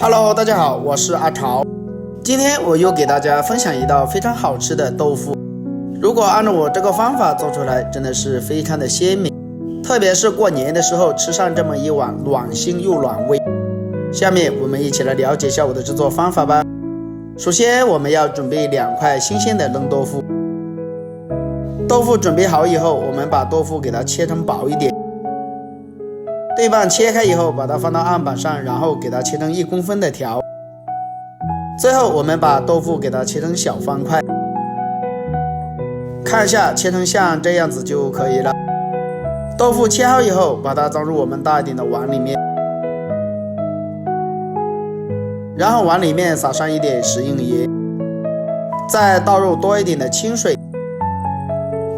Hello， 大家好，我是阿潮。今天我又给大家分享一道非常好吃的豆腐。如果按照我这个方法做出来，真的是非常的鲜美，特別是過年的時候吃上這麼一碗，暖心又暖胃。下面我們一起來了解一下我的製作方法吧。首先我們要準備2塊新鮮的嫩豆腐。豆腐準備好以後，我們把豆腐給它切成薄一點。對半切開以後，把它放到案板上，然後給它切成1公分的條。最後我們把豆腐給它切成小方塊，看一下切成像這樣子就可以了。豆腐切好以後，把它裝入我們大一點的碗裡面，然後碗裡面撒上一點食用鹽，再倒入多一點的清水，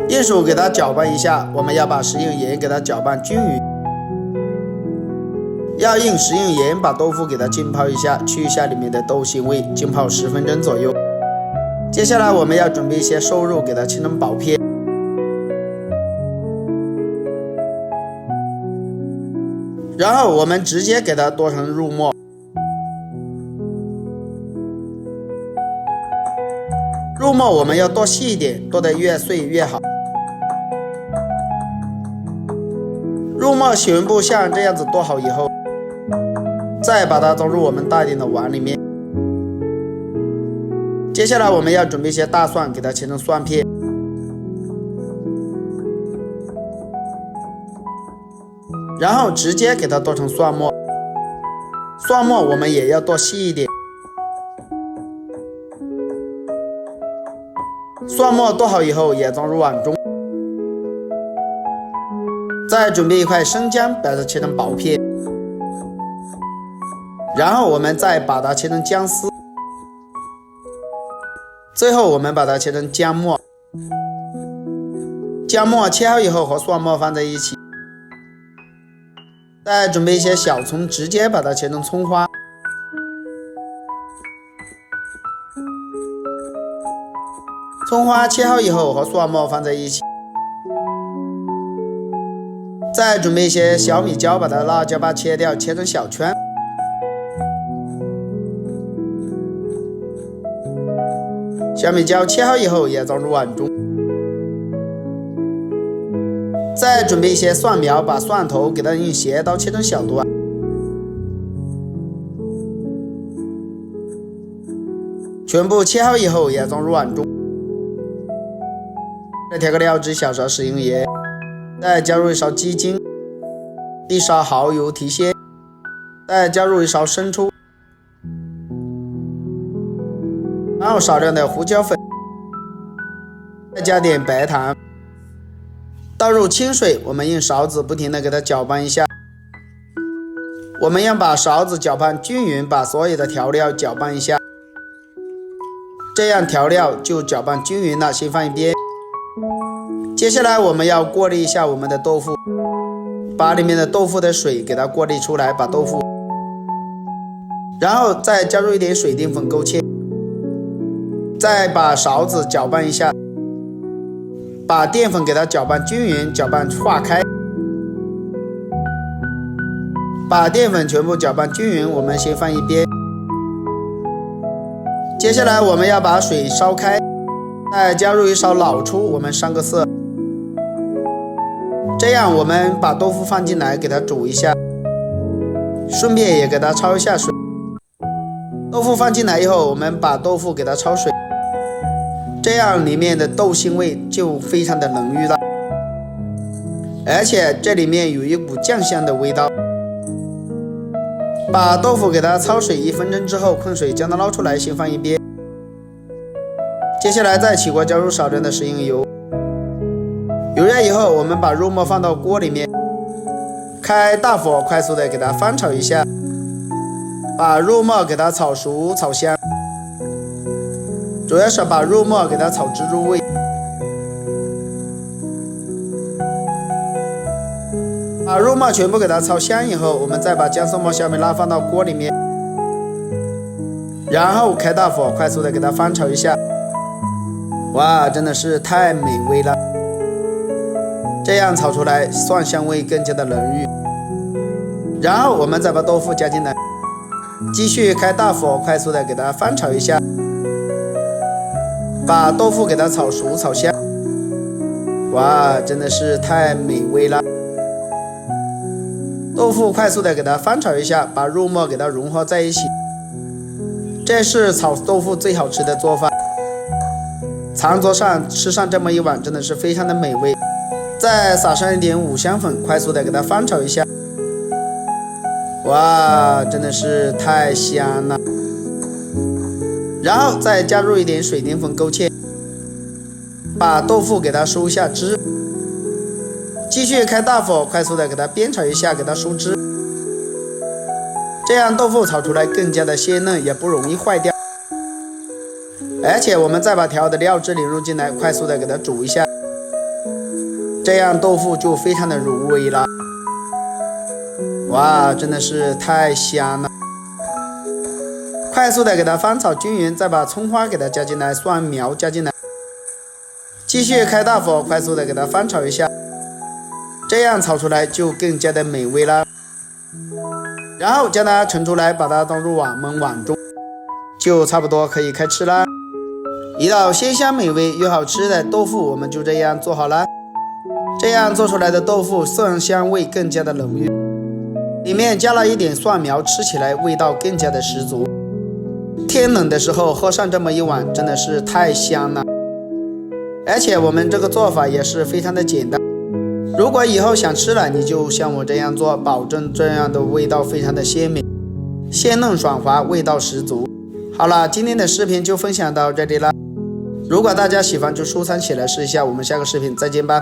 用手給它攪拌一下。我們要把食用鹽給它攪拌均勻，要用食用鹽把豆腐給它浸泡一下，去一下裡面的豆腥味，浸泡10分鐘左右。接下來我們要準備一些瘦肉，給它切成薄片，然後我們直接給它剁成肉末。肉末我們要剁細一點，剁得越碎越好。肉末全部像這樣子剁好以後，再把它裝入我們大一點的碗裡面。接下來我們要準備一些大蒜，給它切成蒜片，然後直接給它剁成蒜末。蒜末我們也要剁細一點。蒜末剁好以後也裝入碗中。再準備一塊生薑，把它切成薄片，然後我們再把它切成薑絲。最後我們把它切成薑末。薑末切好以後和蒜末放在一起。再準備一些小蔥，直接把它切成蔥花。蔥花切好以後和蒜末放在一起。再準備一些小米椒，把它辣椒把切掉，切成小圈。小米椒切好以後也裝入碗中。再準備一些蒜苗，把蒜頭給它用斜刀切成小段。全部切好以後也裝入碗中。再調個料汁，小勺食用鹽，再加入1勺雞精，1勺蠔油提鮮，再加入1勺生抽，然後少量的胡椒粉，再加點白糖，倒入清水，我們用勺子不停地給它攪拌一下。我們要把勺子攪拌均勻，把所有的調料攪拌一下，這樣調料就攪拌均勻了，先放一邊。接下來我們要過濾一下我們的豆腐，把裡面的豆腐的水給它過濾出來，把豆腐，然後再加入一點水澱粉勾芡，再把勺子攪拌一下，把澱粉給它攪拌均勻，攪拌化開。把澱粉全部攪拌均勻，我們先放一邊。接下來我們要把水燒開，再加入1勺老抽，我們上個色。這樣我們把豆腐放進來，給它煮一下，順便也給它焯一下水。豆腐放進來以後，我們把豆腐給它焯水，這樣裡面的豆腥味就非常的濃郁了，而且這裡面有一股醬香的味道。把豆腐給它焯水1分鐘之後，控水將它撈出來，先放一邊。接下來再起鍋，加入少量的食用油。油熱以後，我們把肉末放到鍋裡面，開大火，快速的給它翻炒一下，把肉末給它炒熟炒香，主要是把肉末給它炒至入味。把肉末全部給它炒香以後，我們再把薑絲末、小米辣放到鍋裡面，然後開大火，快速的給它翻炒一下。哇，真的是太美味了！這樣炒出來蒜香味更加的濃郁。然後我們再把豆腐加進來，繼續開大火，快速的給它翻炒一下，把豆腐給它炒熟炒香。哇，真的是太美味了！豆腐快速的給它翻炒一下，把肉末給它融合在一起。這是炒豆腐最好吃的做法。餐桌上吃上這麼一碗，真的是非常的美味。再撒上一點五香粉，快速的給它翻炒一下。哇，真的是太香了！然後再加入一點水淀粉勾芡，把豆腐給它收下汁。繼續開大火，快速的給它煸炒一下，給它收汁。這樣豆腐炒出來更加的鮮嫩，也不容易壞掉。而且我們再把調的料汁淋入進來，快速的給它煮一下，這樣豆腐就非常的入味了。哇，真的是太香了！快速的給它翻炒均勻，再把蔥花給它加進來，蒜苗加進來，繼續開大火，快速的給它翻炒一下，這樣炒出來就更加的美味了。然後將它盛出來，把它倒入我們碗中，就差不多可以開吃啦。一道鮮香美味又好吃的豆腐，我們就這樣做好了。這樣做出來的豆腐蒜香味更加的濃郁，裡面加了一點蒜苗，吃起來味道更加的十足。天冷的時候喝上這麼一碗，真的是太香了。而且我們這個做法也是非常的簡單。如果以後想吃了，你就像我這樣做，保證這樣的味道非常的鮮美，鮮嫩爽滑，味道十足。好了，今天的視頻就分享到這裡了。如果大家喜歡，就收藏起來試一下。我們下個視頻再見吧。